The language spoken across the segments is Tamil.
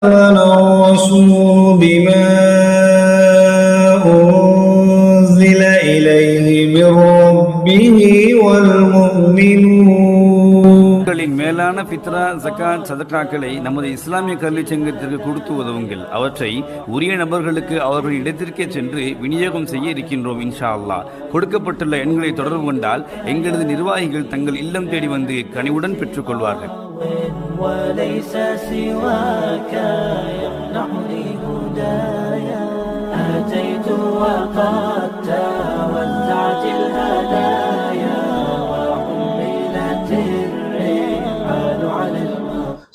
الرسول بما أنزل إليه من ربه والمؤمنون மேலான ஃபித்ரா ஜகாத் சதகாக்களை நமது இஸ்லாமிய கல்வி சங்கத்திற்கு கொடுத்து உதவுங்கள். அவற்றை உரிய நபர்களுக்கு அவர்கள் இடத்திற்கே சென்று விநியோகம் செய்ய இருக்கின்றோம். இன்ஷா அல்லாஹ். கொடுக்கப்பட்டுள்ள எண்களை தொடர்பு கொண்டால் எங்களது நிர்வாகிகள் தங்கள் இல்லம் தேடி வந்து கனிவுடன் பெற்றுக் கொள்வார்கள்.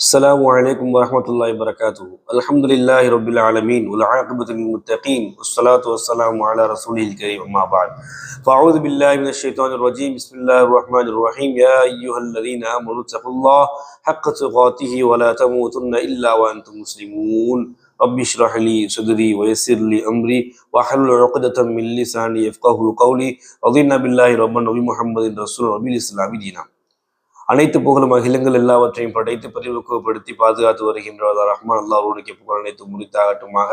السلام عليكم ورحمة الله وبركاته. الحمد لله رب العالمين والعاقبة للمتقين والصلاة والسلام على رسوله الكريم أما بعد فأعوذ بالله من الشيطان الرجيم بسم الله الرحمن الرحيم يا أيها الذين آمنوا اتقوا الله حق تقاته ولا تموتن إلا وأنتم مسلمون رب اشرح لي صدري ويسر لي أمري واحلل عقدة من لساني يفقهوا قولي رضينا بالله ربا وبمحمد رسول رب الإسلام دينا. அனைத்து புகழும் அகிலங்கள் எல்லாவற்றையும் படைத்து பரிவுக்குப்படுத்தி பாதுகாத்து வருகின்ற ரஹ்மான் அல்லாஹ்வுடைய புகழ் அனைத்து முடித்தாகட்டுமாக.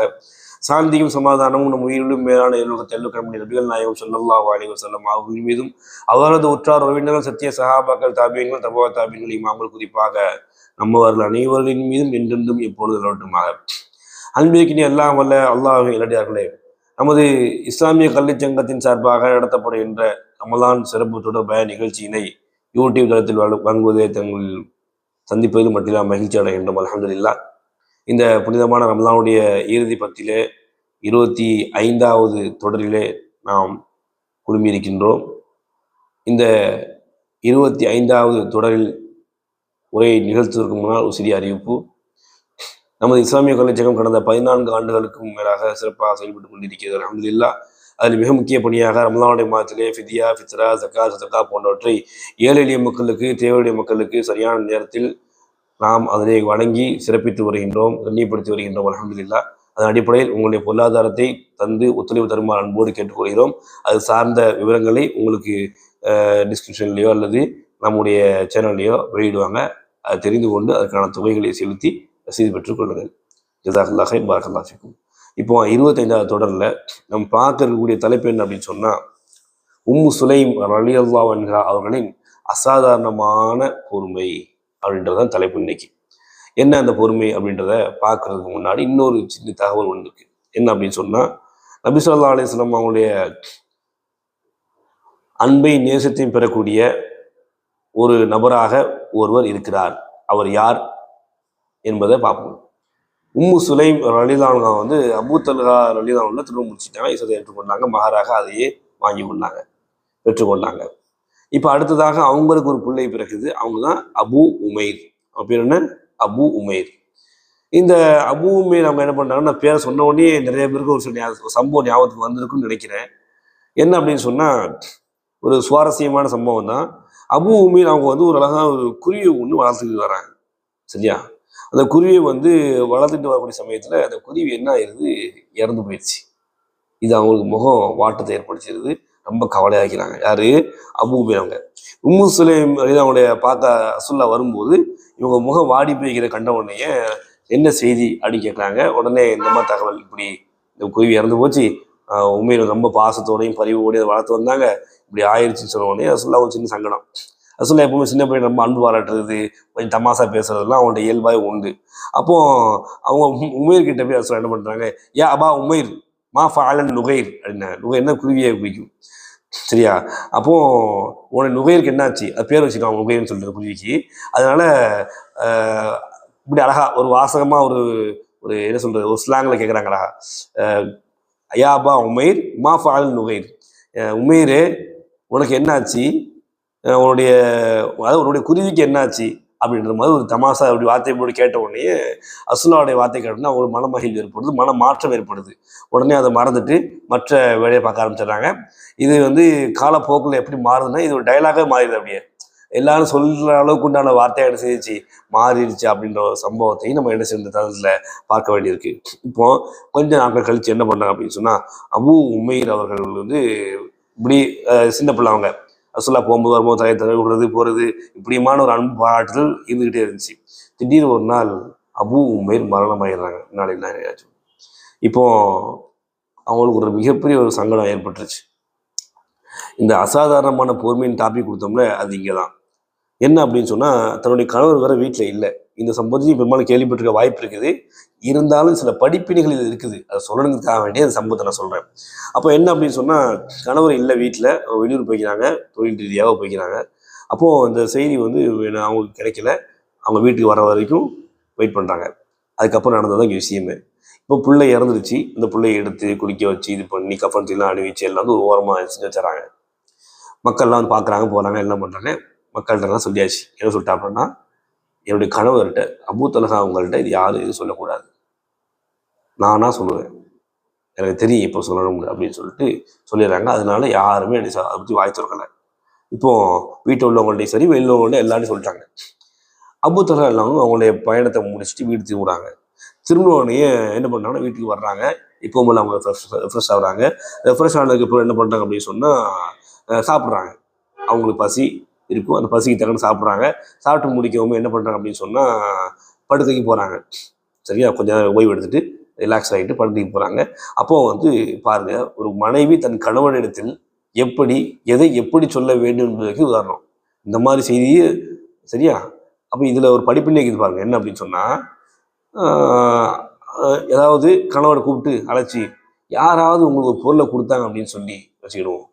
சாந்தியும் சமாதானமும் நம் உயிரிலும் மேலான எல்லுக்கம்பி நபிகள் நாயகம் ஸல்லல்லாஹு அலைஹி வஸல்லம் அவர்கள் மீதும் அவரது உற்றார் உறவினர்கள் சத்திய சஹாபாக்கள் தாபியங்கள் தபா தாபியங்கள் இமாம்கள் குறிப்பாக நம்மவர்கள் அனைவர்களின் மீதும் என்றென்றும் எப்பொழுது நிலவட்டுமாக. அன்பிற்கினி எல்லாம் வல்ல அல்லாஹ்வின் நல்லடியார்களே, நமது இஸ்லாமிய கல்வி சங்கத்தின் சார்பாக நடத்தப்படுகின்ற ரமலான் சிறப்பு தொடர்பான நிகழ்ச்சியினை யூடியூப் தளத்தில் வழங்குவதை தங்கள் சந்திப்பதில் மட்டும் மகிழ்ச்சி அடைகின்றோம். அல்ஹம்துலில்லாஹ். இந்த புனிதமான ரமலானுடைய இறுதி பத்திலே 25வது தொடரிலே நாம் குழுமியிருக்கின்றோம். இந்த 25வது தொடரில் உரையை நிகழ்த்துவதற்கு முன்னால் ஒரு சிறிய அறிவிப்பு. நமது இஸ்லாமிய கல்விச்சங்கம் கடந்த 14 ஆண்டுகளுக்கும் மேலாக சிறப்பாக செயல்பட்டு கொண்டிருக்கிறது. அல்ஹம்துலில்லாஹ். அதில் மிக முக்கிய பணியாக ரமலானுடைய மாதத்திலே ஃபித்யா, ஃபித்ரா, ஜகாத், சதகா போன்றவற்றை ஏழை எளிய மக்களுக்கு, தேவையுடைய மக்களுக்கு சரியான நேரத்தில் நாம் அதனை வழங்கி சிறப்பித்து வருகின்றோம், கண்ணியப்படுத்தி வருகின்றோம். அல்ஹம்துலில்லாஹ். அதன் அடிப்படையில் உங்களுடைய பொருளாதாரத்தை தந்து ஒத்துழைப்பு தருமாறு அன்போடு கேட்டுக்கொள்கிறோம். அது சார்ந்த விவரங்களை உங்களுக்கு டிஸ்கிரிப்ஷன்லேயோ அல்லது நம்முடைய சேனல்லையோ வெளியிடுவாங்க. அதை தெரிந்து கொண்டு அதற்கான தொகைகளை செலுத்தி ரசீது பெற்றுக் கொள்ளுங்கள். ஜஸாக்கல்லாஹ் ஹைர், பாரக்கல்லாஹ் ஃபீக்கும். இப்போ 25வது தொடரில் நம்ம பார்க்க இருக்கக்கூடிய தலைப்பு என்ன அப்படின்னு சொன்னால், உம்மு சுலைம் ரலியல்லாஹு அன்ஹா அவர்களின் அசாதாரணமான பொறுமை அப்படின்றதான் தலைப்பு. இன்னைக்கு என்ன அந்த பொறுமை அப்படின்றத பார்க்கறதுக்கு முன்னாடி இன்னொரு சின்ன தகவல் ஒன்று இருக்கு. என்ன அப்படின்னு சொன்னால், நபி ஸல்லல்லாஹு அலைஹி வஸல்லம் அவங்களுடைய அன்பை நேசத்தையும் பெறக்கூடிய ஒரு நபராக ஒருவர் இருக்கிறார். அவர் யார் என்பதை பார்ப்போம். உம்மு சுலைம் ரலியல்லாஹு வந்து அபூ தல்ஹா ரலியல்லாஹு திரும்ப முடிச்சுட்டாங்க, இஸ்லாத்தை ஏற்றுக்கொண்டாங்க, மகராக அதையே வாங்கி கொண்டாங்க, பெற்றுக்கொண்டாங்க. இப்போ அடுத்ததாக அவங்களுக்கு ஒரு பிள்ளை பிறகுது. அவங்க தான் அபு உமைர். அவங்க பேர் என்ன? அபு உமைர். இந்த அபு உமைர் அவங்க என்ன பண்ணாங்கன்னா, பேரை சொன்ன உடனே நிறைய பேருக்கு ஒரு சில சம்பவம் ஞாபகத்துக்கு வந்திருக்குன்னு நினைக்கிறேன். என்ன அப்படின்னு சொன்னால், ஒரு சுவாரஸ்யமான சம்பவம் தான். அபு உமைர் அவங்க வந்து ஒரு அழகான ஒரு குருவியை ஒன்று வளர்த்துக்கிட்டு வராங்க. சரியா? அந்த குருவியை வந்து வளர்த்துட்டு வரக்கூடிய சமயத்தில் அந்த குருவி என்ன ஆயிடுது, இறந்து போயிடுச்சு. இது அவங்களுக்கு முகம் வாட்டத்தை ஏற்படுத்திடுது. ரொம்ப கவலையாக்கிறாங்க. யாரு? அபூ உமைர் அவங்க. உம்மு சுலைம் அவங்களுடைய பார்க்க ரசூலுல்லா வரும்போது இவங்க முகம் வாடி போய்கிற கண்ட உடனே என்ன செய்தி அப்படின்னு கேட்குறாங்க. உடனே இந்த மாதிரி தகவல், இப்படி இந்த குருவி இறந்து போச்சு, உமைர் ரொம்ப பாசத்தோடையும் பரிவோடையும் அதை வளர்த்து வந்தாங்க, இப்படி ஆயிடுச்சுன்னு சொன்ன உடனே ரசூலுல்லா ஒரு சின்ன சங்கடம். ரசூலுல்லா எப்பவுமே சின்ன பையன் ரொம்ப அன்பு பாராட்டுறது, கொஞ்சம் தமாசா பேசுறதுலாம் அவங்கள்ட்ட இயல்பாக உண்டு. அப்போ அவங்க உமைர் கிட்ட போய் ரசூலுல்லா என்ன பண்றாங்க, யா அபா உமைர் மா ஃபஅலன் நுகைர் அப்படின்னா, நுகைர்னா குருவியை பிடிக்கும். சரியா? அப்போ உனக்கு நுகைருக்கு என்னாச்சு, அது பேர் வச்சுக்காங்க நுகைர்னு சொல்லிட்டு குருவிக்கு. அதனால இப்படி அழகா ஒரு வாசகமா ஒரு ஒரு என்ன சொல்றது, ஒரு ஸ்லாங்ல கேட்குறாங்க அழகா, யா அபா உமைர் மா ஃபஅலன் நுகைர், உமைரே உனக்கு என்னாச்சு, உன்னுடைய அதாவது உன்னுடைய குருவிக்கு என்னாச்சு அப்படின்ற மாதிரி ஒரு தமாசா அப்படி வார்த்தை போட்டு கேட்ட உடனே ரசூலுல்லாஹ்வுடைய வார்த்தை கேட்டோன்னா அவங்களுக்கு மனமகிழ்வு ஏற்படுது, மன மாற்றம் ஏற்படுது. உடனே அதை மறந்துட்டு மற்ற வேலையை பார்க்க ஆரம்பிச்சிடுறாங்க. இது வந்து காலப்போக்கில் எப்படி மாறுதுன்னா, இது ஒரு டைலாகவே மாறிடுது. அப்படியே எல்லாரும் சொல்கிற அளவுக்கு உண்டான வார்த்தையாக என்ன செஞ்சிச்சு, மாறிடுச்சு அப்படின்ற ஒரு சம்பவத்தையும் நம்ம என்ன செய்ய தளத்தில் பார்க்க வேண்டியிருக்கு. இப்போ கொஞ்ச நாட்கள் கழிச்சு என்ன பண்ணாங்க அப்படின்னு சொன்னால், அபூ உமைர் அவர்கள் வந்து இப்படி சின்ன பிள்ளை அவங்க ரசூலுல்லாஹ் போகும்போது வரும்போது தலையை தடவி விடுறது போகிறது, இப்படியுமான ஒரு அன்பு பாராட்டுதல் இருந்துகிட்டே இருந்துச்சு. திடீர்னு ஒரு நாள் அபு உமைர் மரணமாயிடுறாங்க. நாளைக்கு இப்போ அவங்களுக்கு ஒரு மிகப்பெரிய ஒரு சங்கடம் ஏற்பட்டுருச்சு. இந்த அசாதாரணமான பொறுமையின் டாபிக் கொடுத்தோம்ல, அது இங்கே தான். என்ன அப்படின்னு சொன்னால், தன்னுடைய கணவர் வேற வீட்டில் இல்லை. இந்த சம்பவத்தையும் பெரும்பாலும் கேள்விப்பட்டிருக்க வாய்ப்பு இருக்குது. இருந்தாலும் சில படிப்பினைகள் இது இருக்குது. அதை சொல்லணுங்கிறதுக்காக வேண்டிய அந்த சம்பவத்தை நான் சொல்கிறேன். அப்போ என்ன அப்படின்னு சொன்னால், கணவர் இல்லை வீட்டில், வெளியூர் போய்க்கிறாங்க, தொழில் ரீதியாக போய்க்கிறாங்க. அப்போது இந்த செய்தி வந்து அவங்களுக்கு கிடைக்கல. அவங்க வீட்டுக்கு வர வரைக்கும் வெயிட் பண்ணுறாங்க. அதுக்கப்புறம் நடந்தது இங்கே விஷயமே. இப்போ பிள்ளை இறந்துருச்சு. இந்த பிள்ளையை எடுத்து குளிக்க வச்சு இது பண்ணி கஃபன்லாம் அணிவிச்சு எல்லாம் வந்து ஒரு ஓரமாக செஞ்சு வச்சுறாங்க. மக்கள்லாம் வந்து பார்க்குறாங்க, போகிறாங்க, எல்லாம் பண்ணுறாங்க. மக்கள்கிட்டலாம் சொல்லியாச்சு. என்ன சொல்லிட்டா அப்படின்னா, என்னுடைய கணவர்கிட்ட அபூ தல்ஹா அவங்கள்ட்ட இது யாரும் இது சொல்லக்கூடாது, நானா சொல்லுவேன், எனக்கு தெரியும் இப்போ சொல்லணும் அப்படின்னு சொல்லிட்டு சொல்லிடுறாங்க. அதனால யாருமே அதை பற்றி வாய் திறக்கலை. இப்போ வீட்டில் உள்ளவங்கள்ட்டையும் சரி, வெளியில் உள்ளவங்கள்ட்ட எல்லாரும் சொல்லிட்டாங்க. அபூ தல்ஹா எல்லாம் அவங்களுடைய பயணத்தை முடிச்சுட்டு வீடு திரும்புகிறாங்க. திரும்பினோடனே என்ன பண்ணுறாங்கன்னா, வீட்டுக்கு வர்றாங்க. இப்போ போல அவங்க ரெஃப்ரெஷ் ஆகுறாங்க. ரெஃப்ரெஷ் ஆனதுக்கு அப்புறம் என்ன பண்ணுறாங்க அப்படின்னு சொன்னால், சாப்பிட்றாங்க. அவங்களுக்கு பசி இருக்கும், அந்த பசிக்கு தக்கன்னு சாப்பிட்றாங்க. சாப்பிட்டு முடிக்கவும் என்ன பண்ணுறாங்க அப்படின்னு சொன்னால், படுக்கைக்கு போகிறாங்க. சரியா, கொஞ்சம் ஓய்வு எடுத்துட்டு ரிலாக்ஸ் ஆகிட்டு படுக்கைக்கு போகிறாங்க. அப்போது வந்து பாருங்க, ஒரு மனைவி தன் கணவனிடத்தில் எதை எப்படி சொல்ல வேண்டும் என்பதற்கு உதாரணம் இந்த மாதிரி செய்தியே. சரியா, அப்போ இதில் ஒரு படிப்பினை இருக்குது பாருங்க. என்ன அப்படின்னு சொன்னால், ஏதாவது கணவரை கூப்பிட்டு அழைச்சி யாராவது உங்களுக்கு ஒரு பொருளை கொடுத்தாங்க அப்படின்னு சொல்லி வச்சுக்கிடுவோம்.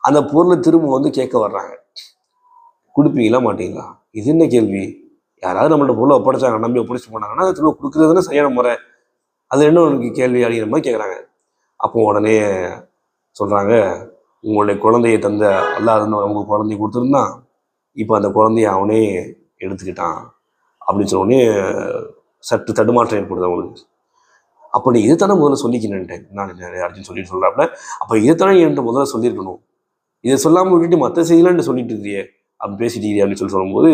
அந்த பொருளை திரும்ப வந்து கேட்க வர்றாங்க, கொடுப்பீங்களா மாட்டீங்களா? இது என்ன கேள்வி? யாராவது நம்மள்ட்ட பொருளை ஒப்படைச்சாங்க, நம்பி ஒப்படைச்சு போனாங்கன்னா அது திரும்ப கொடுக்குறதுன்னு சரியான முறை. அது என்ன உனக்கு கேள்வி அப்படிங்கிற மாதிரி கேட்குறாங்க. அப்போ உடனே சொல்கிறாங்க, உங்களுடைய குழந்தையை தந்த அல்லாஹ் அவங்க குழந்தைய கொடுத்துருந்தான், இப்போ அந்த குழந்தைய அவனே எடுத்துக்கிட்டான் அப்படின்னு சொன்னோடனே சற்று தடுமாற்றம் ஏற்படுது அவங்களுக்கு. அப்போ நீ இதைத்தானே முதல்ல சொல்லிக்கினேன்ட்டேன் நான் அப்படின்னு சொல்லிட்டு சொல்கிறாப்புல. அப்போ இதைத்தானே என்கிட்ட முதல்ல சொல்லியிருக்கணும், இதை சொல்லாமல் விட்டுட்டு மற்ற செய்திலாம் சொல்லிட்டு இருக்கியே, அப்படி பேசிட்டீங்க அப்படின்னு சொல்லும்போது,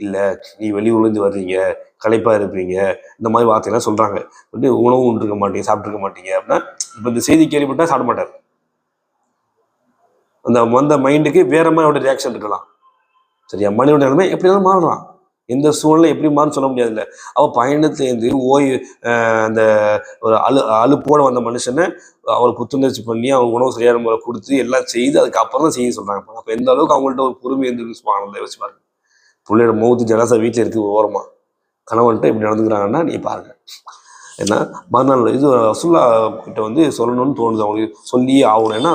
இல்லை நீ வெளியூர்லேருந்து வர்றீங்க, களைப்பாக இருப்பீங்க, இந்த மாதிரி வார்த்தையெல்லாம் சொல்கிறாங்க. வந்து உணவும் இருக்க மாட்டீங்க, சாப்பிட்ருக்க மாட்டீங்க அப்படின்னா, இப்போ இந்த செய்தி கேள்விப்பட்டால் சாப்பிட மாட்டார். அந்த மைண்டுக்கு வேற மாதிரி ரியாக்ஷன் இருக்கலாம். சரியா, மனிதனுடைய நிலைமை எப்படி இருந்தாலும் மாறலாம், எந்த சூழ்நிலை எப்படி மாறும் சொல்ல முடியாதுல்ல. அவள் பயணத்துலேருந்து அந்த ஒரு அலுப்போட வந்த மனுஷனை அவரை புத்துணர்ச்சி பண்ணி அவங்க உணவு சரியான முறை கொடுத்து எல்லாம் செய்து அதுக்கப்புறம் தான் செய்ய சொல்கிறாங்க. அப்போ எந்த அளவுக்கு அவங்கள்ட்ட ஒரு பொறுமை இருந்துருப்பாங்க யோசிச்சு பாருங்க. பிள்ளையோட மௌத்து ஜனாசா வீட்டில் இருக்குது ஓரமாக, கணவன்கிட்ட இப்படி நடந்துக்கிறாங்கன்னா நீ பாருங்க. ஏன்னா மறுநாள் இது ரசூலுல்லாஹ் கிட்ட வந்து சொல்லணும்னு தோணுது அவங்களுக்கு, சொல்லியே ஆகணும். ஏன்னா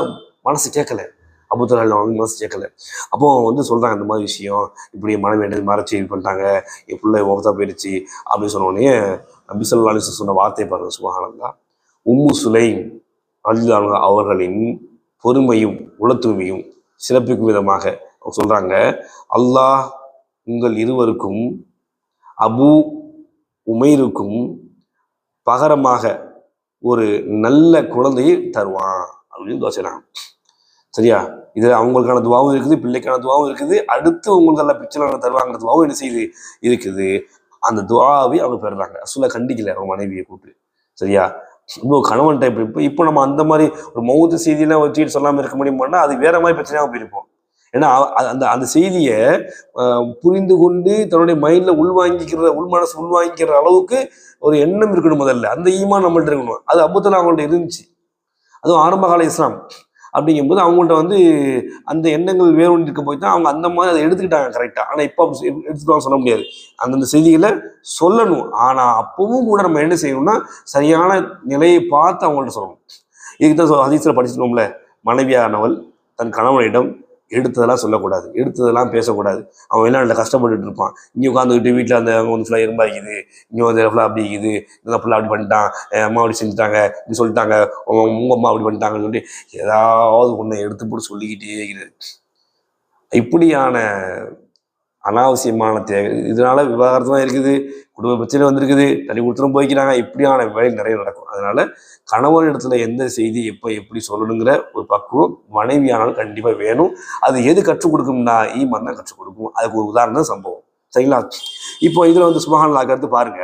மனசு கேட்கல, அபூ தல்ஹா அவங்க மனசு கேட்கல. அப்போ வந்து சொல்கிறாங்க, இந்த மாதிரி விஷயம் இப்படி மனைவி வேண்டியது மறைச்சி இது பண்ணிட்டாங்க, என் பிள்ளை ஒவ்வொருத்தா போயிடுச்சு அப்படின்னு சொன்னோடனே நபி ஸல்லல்லாஹு அலைஹி வஸல்லம் சொன்ன வார்த்தை பாருங்க, சுப்ஹானல்லாஹ். உம்மு சுலைம் ரலியல்லாஹு அவர்களின் பொறுமையும் உளத்தூய்மையும் சிறப்பிக்கும் விதமாக அவங்க சொல்கிறாங்க, அல்லாஹ் உங்கள் இருவருக்கும் அபு உமைருக்கும் பகரமாக ஒரு நல்ல குழந்தையை தருவான் அப்படின்னு துவா செய்றாங்க. சரியா, இது அவங்களுக்கான துவாவும் இருக்குது, பிள்ளைக்கான துவாவும் இருக்குது, அடுத்து உங்களுக்கு நல்ல பிச்சைக்கான தருவாங்கிற துவாவும் என்ன செய்யுது இருக்குது. அந்த துவாவை அவங்க பெறுறாங்க. ரசூலுல்லாஹ் கண்டிக்கல அவங்க மனைவியை கூப்பிட்டு. சரியா, இப்போ கணவன் டைப் இப்போ நம்ம அந்த மாதிரி ஒரு மௌத்து செய்தியெல்லாம் வச்சுட்டு சொல்லாமல் இருக்க முடியுமான்னா அது வேற மாதிரி பிரச்சனையாக போயிருப்போம். ஏன்னா அந்த அந்த செய்தியை புரிந்து கொண்டு தன்னுடைய மைண்டில் உள்மனசு உள்வாங்கிக்கிற அளவுக்கு ஒரு எண்ணம் இருக்கணும். முதல்ல அந்த ஈமான் நம்மள்ட்ட இருக்கணும். அது அபூ தல்ஹா அவங்கள்ட்ட இருந்துச்சு. அதுவும் ஆரம்ப கால இஸ்லாம் அப்படிங்கும்போது அவங்கள்ட்ட வந்து அந்த எண்ணங்கள் வேறு இருக்க போய் தான் அவங்க அந்த மாதிரி அதை எடுத்துக்கிட்டாங்க கரெக்டாக. ஆனால் இப்போ எடுத்துக்கிட்டாங்க சொல்ல முடியாது. அந்தந்த செய்திகளை சொல்லணும். ஆனால் அப்பவும் கூட நம்ம என்ன செய்யணும்னா சரியான நிலையை பார்த்து அவங்கள்ட்ட சொல்லணும். இதுக்கு தான் ஹதீஸ்ல படிச்சிருக்கோம்ல, மனைவியானவள் தன் கணவனிடம் எடுத்ததெல்லாம் சொல்லக்கூடாது, எடுத்ததெல்லாம் பேசக்கூடாது. அவன் வெளிநாட்டில் கஷ்டப்பட்டுட்டு இருப்பான், இங்கே உட்காந்துக்கிட்டு வீட்டில் அந்த வந்து ஃபுல்லாக எறும்பாய்க்குது, இங்கே வந்து ஃபுல்லாக அப்படி இருக்குது, இந்த ஃபுல்லாக அப்படி பண்ணிட்டான், அம்மா அப்படி செஞ்சுட்டாங்க, இப்படி சொல்லிட்டாங்க, உங்கள் அம்மா அப்படி பண்ணிட்டாங்கன்னு சொல்லிட்டு ஏதாவது ஒன்று எடுத்து போட்டு சொல்லிக்கிட்டே இருக்கிறது. இப்படியான அனாவசியமான தேவை, இதனால விவாகரத்து தான் இருக்குது, குடும்ப பிரச்சனை வந்திருக்குது, தனி கொடுத்துரும் போய்க்கிறாங்க. இப்படியான வேலை நிறைய நடக்கும். அதனால கணவன் இடத்துல எந்த செய்தி எப்போ எப்படி சொல்லணுங்கிற ஒரு பக்குவம் மனைவியானாலும் கண்டிப்பாக வேணும். அது எது கற்றுக் கொடுக்கும்னா ஈமான் தான் கற்றுக் கொடுக்கும். அதுக்கு ஒரு உதாரணம் சம்பவம். சரிங்களா, இப்போ இதில் வந்து சுப்ஹானல்லாஹ் அடுத்து பாருங்க,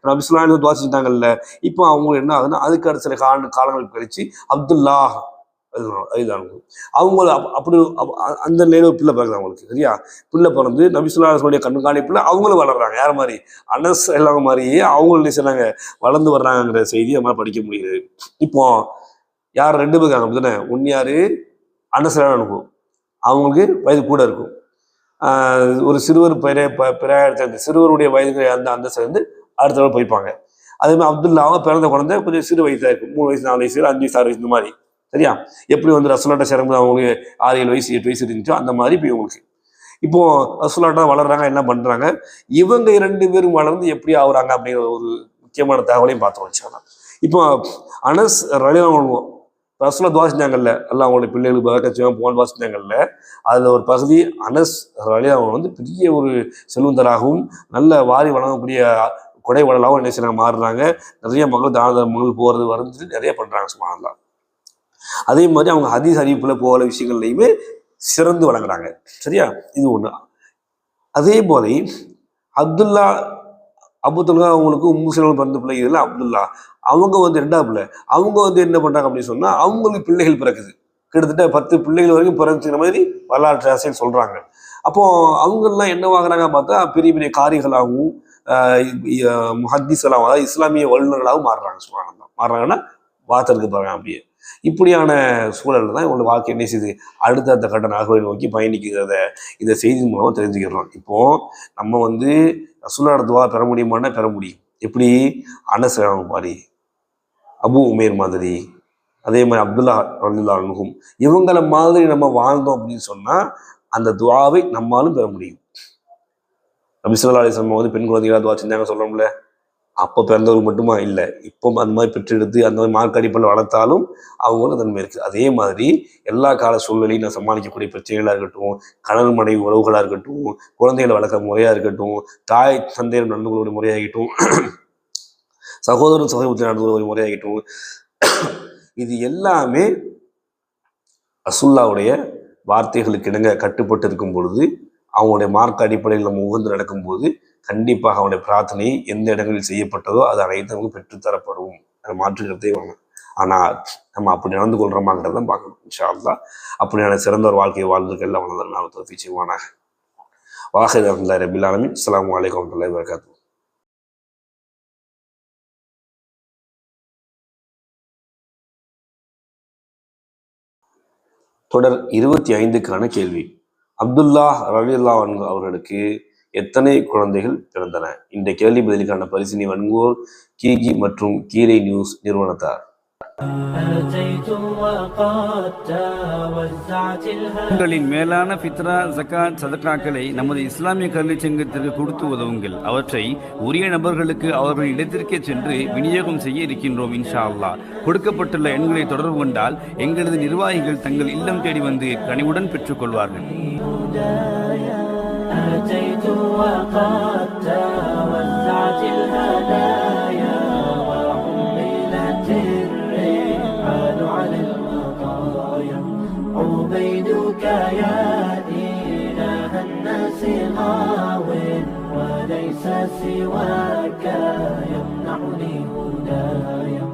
நபி ஸல்லல்லாஹு அலைஹி வஸல்லம் துஆ செஞ்சிட்டாங்கல்ல, இப்போ அவங்க என்ன ஆகுதுன்னா அதுக்கு அடுத்த சில காலங்கள் கழிச்சு அப்துல்லா அவங்க அப்படி அந்த நிலையில பிள்ளை பிறகுது அவங்களுக்கு. சரியா, பிள்ளை பிறந்து நபி ஸல்லல்லாஹு அலைஹி வஸல்லம் கண்காணிப்புல அவங்களும் வளர்றாங்க. யார் மாதிரி? அனஸ் எல்லாம் மாதிரியே அவங்களும் என்ன செய்றாங்க, வளர்ந்து வர்றாங்கிற செய்தியை நம்ம படிக்க முடியுது. இப்போ யார் 2 பேர் இருக்காங்க அப்படித்தானே? ஒன்னு யாரு? அனஸ் அனுபவம், அவங்களுக்கு வயது கூட இருக்கும். ஒரு சிறுவர் பிராயத்தை சிறுவருடைய வயது அந்த சேர்ந்து அடுத்த தடவை போய்ப்பாங்க. அதே மாதிரி அப்துல்லா அவங்க பிறந்த குழந்தை கொஞ்சம் சிறு வயசா இருக்கும், 3 வயசு 4 வயசு 5 வயசு 6 வயசு இந்த மாதிரி. சரியா, எப்படி வந்து ரசூலாட்ட சேரும்போது அவங்களுக்கு 6 7 வயசு 8 வயசு இருந்துச்சோ அந்த மாதிரி இப்போ இவங்களுக்கு இப்போ ரசூலாட்டா வளர்றாங்க, என்ன பண்றாங்க, இவங்க 2 பேரும் வளர்ந்து எப்படி ஆகுறாங்க அப்படிங்கிற ஒரு முக்கியமான தகவலையும் பார்த்து வச்சாங்க. இப்போ அனஸ் ரலியல்லாஹு ரசூலா துவா செஞ்சாங்கல்ல, எல்லாம் அவங்களுடைய பிள்ளைகளுக்கு பரக்கத் போன துவா செஞ்சாங்கல்ல, அதுல ஒரு பகுதி அனஸ் ரலியல்லாஹு வந்து பெரிய ஒரு செல்வந்தராகவும் நல்ல வாரி வழங்கக்கூடிய கொடை வளலாகவும் என்ன செய்யறாங்க, மாறுறாங்க. நிறைய மக்கள் தான தர்மங்கள் போறது வருது நிறைய பண்றாங்க. சுப்ஹானல்லாஹ். அதே மாதிரி அவங்க ஹதீஸ் அறிவிப்புல போகிற விஷயங்கள்லையுமே சிறந்து வழங்குறாங்க. சரியா, இது ஒண்ணு. அதே போல அப்துல்லா அபுதுல்லா அவங்களுக்கு முஸ்லிம் பிறந்த பிள்ளைகள் அப்துல்லா அவங்க வந்து 2வது பிள்ளை. அவங்க வந்து என்ன பண்றாங்க அப்படின்னு சொன்னா அவங்களுக்கு பிள்ளைகள் பிறக்குது. கிட்டத்தட்ட 10 பிள்ளைகள் வரைக்கும் பிறந்துங்கிற மாதிரி வரலாற்று ஆசிரியர் சொல்றாங்க. அப்போ அவங்க எல்லாம் என்னவாகிறாங்க பார்த்தா பெரிய பெரிய காரிகளாகவும் முஹத்திஸ்களாகவும், அதாவது இஸ்லாமிய வல்லுநர்களாகவும் மாறுறாங்க. சுப்ஹானல்லாஹ். மாறுறாங்கன்னா வார்த்தைக்கு பாருங்க. அப்படியே இப்படியான சூழல் தான் இவங்களோட வாழ்க்கை என்ன செய்யுது, அடுத்தடுத்த கட்ட நகர்வை நோக்கி பயணிக்கிறத இந்த செய்தி மூலமா தெரிஞ்சுக்கிறோம். இப்போ நம்ம வந்து ரசூலுல்லாஹ் துஆ பெற முடியுமான்னா பெற முடியும். எப்படி? அனஸ் மாதிரி, அபு உமேர் மாதிரி, அதே மாதிரி அப்துல்லா ரலியல்லாஹு அன்ஹும் இவங்கள மாதிரி நம்ம வாழ்ந்தோம் அப்படின்னு சொன்னா அந்த துஆவை நம்மாலும் பெற முடியும். நபி ஸல்லல்லாஹு அலைஹி வஸல்லம் வந்து பெண் குழந்தைகளா துஆ செஞ்சாங்க சொல்றோம்ல, அப்போ பிறந்தவர்கள் மட்டுமா இல்லை, இப்போ அந்த மாதிரி பெற்றெடுத்து அந்த மாதிரி மார்க் அடிப்படையில் வளர்த்தாலும் அவங்களும் தன்மை இருக்குது. அதே மாதிரி எல்லா கால சூழ்நிலையும் நான் சமாளிக்கக்கூடிய பிரச்சனைகளாக இருக்கட்டும், கணவன் மனைவி உறவுகளாக இருக்கட்டும், குழந்தைகளை வளர்க்க முறையாக இருக்கட்டும், தாய் தந்தையர் நண்பர்களுடைய முறையாகட்டும், சகோதரன் சகோதரி நடந்துடைய முறையாகட்டும், இது எல்லாமே ரசூலுல்லாஹ்வுடைய வார்த்தைகளுக்கு இணங்க கட்டுப்பட்டு இருக்கும் பொழுது, அவங்களுடைய மார்க் அடிப்படையில் நம்ம உகந்து நடக்கும்போது கண்டிப்பாக அவனுடைய பிரார்த்தனை எந்த இடங்களில் செய்யப்பட்டதோ அது அனைத்து நமக்கு பெற்றுத்தரப்படும். அதை மாற்றுக்கிறதே வாங்க. ஆனால் நம்ம அப்படி நடந்து கொள்றோமாங்கிறத பார்க்கணும். இன்ஷா அல்லாஹ் அப்படியான சிறந்த ஒரு வாழ்க்கையை வாழ்ந்துக்கு எல்லாம் வளர்ந்தாலும் தௌஃபீக் செய்வானாக. வாஹிர் அல்ஹம்துலில்லாஹி ரப்பில் ஆலமீன். அஸ்ஸலாமு அலைக்கும் வரஹ்மத்துல்லாஹி வபரகாத்துஹு. தொடர் 25க்கான கேள்வி. அப்துல்லா ரலியல்லாஹு அன்ஹு அவர்களுக்கு எத்தனை குழந்தைகள் பிறந்தன? இந்த கேள்வி பதிலுக்கான பரிசினை வழங்குவோர் கீகி மற்றும் கீரை நியூஸ் நிறுவனத்தார். உங்களின் மேலான ஃபித்ரா, ஜகாத், சதகாக்களை நமது இஸ்லாமிய கல்வி சங்கத்திற்கு கொடுத்து உதவுங்கள். அவற்றை உரிய நபர்களுக்கு அவர்கள் இடத்திற்கே சென்று விநியோகம் செய்ய இருக்கின்றோம். இன்ஷா அல்லாஹ். கொடுக்கப்பட்டுள்ள எண்களை தொடர்பு கொண்டால் எங்களது நிர்வாகிகள் தங்கள் இல்லம் தேடி வந்து கனிவுடன் பெற்றுக் கொள்வார்கள். أتيت وقد توزعت الهدايا وحملت الرحال على المطايا عبيدك يا إله الناس غاو وليس سواك يمنعني هدايا.